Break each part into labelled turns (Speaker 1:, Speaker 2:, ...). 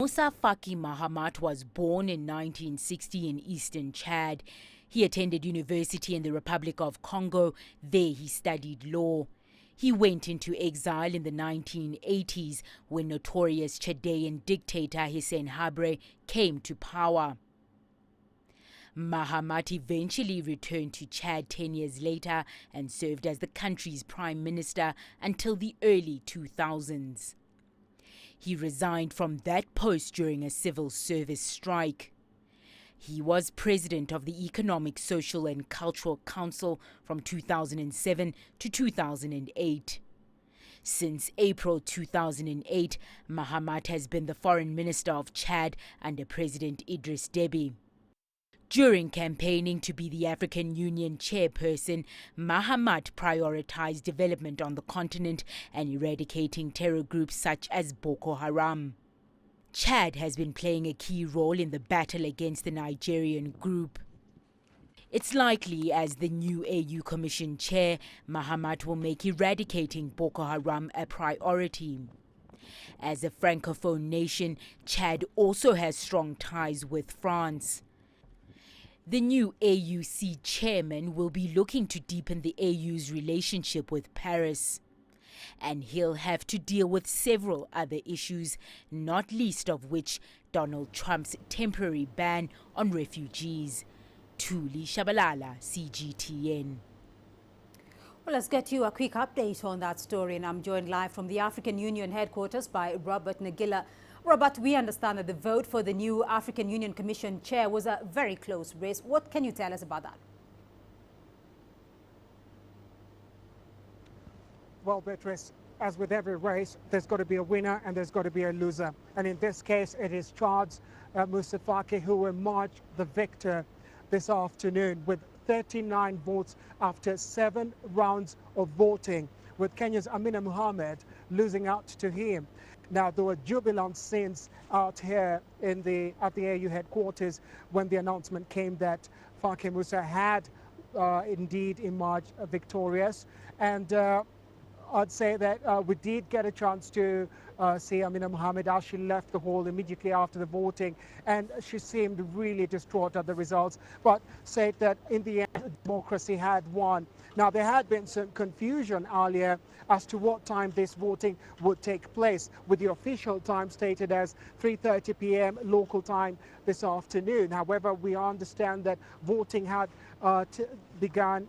Speaker 1: Moussa Faki Mahamat was born in 1960 in eastern Chad. He attended university in the Republic of Congo. There he studied law. He went into exile in the 1980s when notorious Chaldean dictator Hissène Habre came to power. Mahamat eventually returned to Chad 10 years later and served as the country's prime minister until the early 2000s. He resigned from that post during a civil service strike. He was president of the Economic, Social and Cultural Council from 2007 to 2008. Since April 2008, Mahamat has been the foreign minister of Chad under President Idriss Déby. During campaigning to be the African Union chairperson, Mahamat prioritized development on the continent and eradicating terror groups such as Boko Haram. Chad has been playing a key role in the battle against the Nigerian group. It's likely, as the new AU Commission chair, Mahamat will make eradicating Boko Haram a priority. As a francophone nation, Chad also has strong ties with France. The new AUC chairman will be looking to deepen the AU's relationship with Paris. And he'll have to deal with several other issues, not least of which Donald Trump's temporary ban on refugees. Thuli, Tshabalala, CGTN.
Speaker 2: Well, let's get you a quick update on that story, and I'm joined live from the African Union headquarters by Robert Nagila. Robert, we understand that the vote for the new African Union Commission chair was a very close race. What can you tell us about that?
Speaker 3: Well, Beatrice, as with every race, there's got to be a winner and there's got to be a loser. And in this case, it is Chad's Moussa Faki who emerged the victor this afternoon with 39 votes after 7 rounds of voting, with Kenya's Amina Mohamed losing out to him. Now, there were jubilant scenes out here at the AU headquarters when the announcement came that Faki Moussa had indeed emerged victorious. And I'd say that we did get a chance to see Amina Mohamed as she left the hall immediately after the voting, and she seemed really distraught at the results, but said that in the end, democracy had won. Now, there had been some confusion earlier as to what time this voting would take place, with the official time stated as 3:30 p.m. local time this afternoon. However, we understand that voting had begun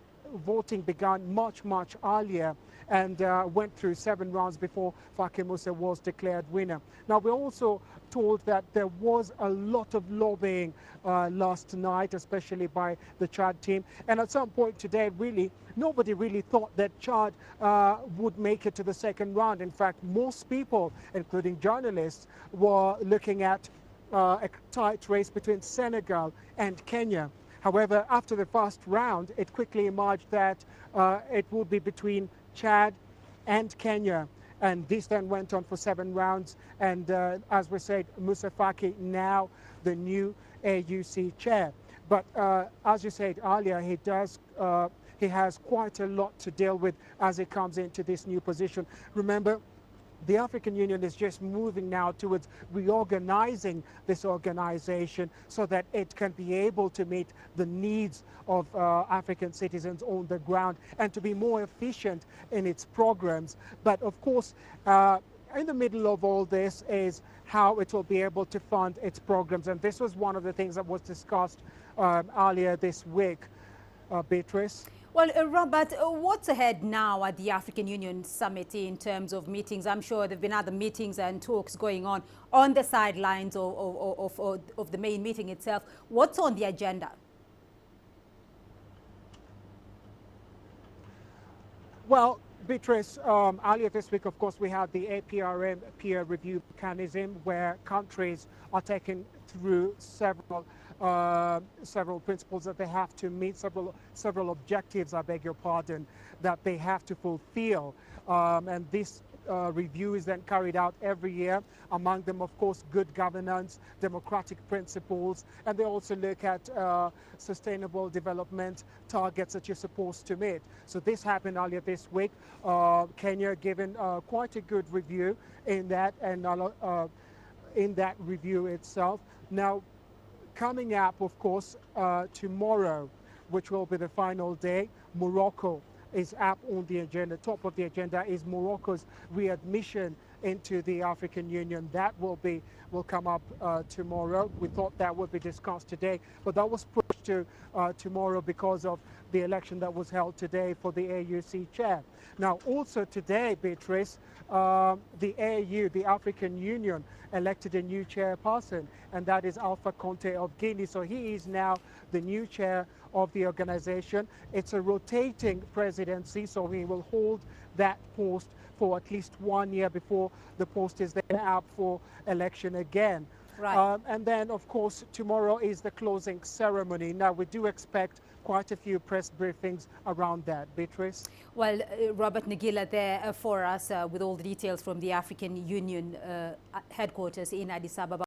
Speaker 3: much earlier and went through 7 rounds before Faki Moussa was declared winner. Now, we're also told that there was a lot of lobbying last night, especially by the Chad team. And at some point today, really, nobody really thought that Chad would make it to the second round. In fact, most people, including journalists, were looking at a tight race between Senegal and Kenya. However, after the first round, it quickly emerged that it would be between Chad and Kenya. And this then went on for 7 rounds. And as we said, Moussa Faki now the new AUC chair. But as you said earlier, he has quite a lot to deal with as he comes into this new position. Remember, the African Union is just moving now towards reorganizing this organization so that it can be able to meet the needs of African citizens on the ground and to be more efficient in its programs. But of course, in the middle of all this is how it will be able to fund its programs. And this was one of the things that was discussed earlier this week. Beatrice?
Speaker 2: Well, Robert, what's ahead now at the African Union Summit in terms of meetings? I'm sure there have been other meetings and talks going on the sidelines of the main meeting itself. What's on the agenda?
Speaker 3: Well, Beatrice, earlier this week, of course, we had the APRM peer review mechanism where countries are taken through several principles that they have to meet, several objectives, I beg your pardon, that they have to fulfill. And this review is then carried out every year. Among them, of course, good governance, democratic principles, and they also look at sustainable development targets that you're supposed to meet. So this happened earlier this week. Kenya given quite a good review in that, and in that review itself. Now, coming up, of course, tomorrow, which will be the final day, Morocco is up on the agenda. Top of the agenda is Morocco's readmission into the African Union. That will come up tomorrow. We thought that would be discussed today, but that was pushed to tomorrow because of the election that was held today for the AUC chair. Now, also today, Beatrice, the AU, the African Union, elected a new chairperson, and that is Alpha Conte of Guinea. So he is now the new chair of the organization. It's a rotating presidency, so he will hold that post for at least 1 year before the post is then up for election again.
Speaker 2: Right.
Speaker 3: And then, of course, tomorrow is the closing ceremony. Now, we do expect quite a few press briefings around that. Beatrice?
Speaker 2: Well, Robert Nagila there for us with all the details from the African Union headquarters in Addis Ababa.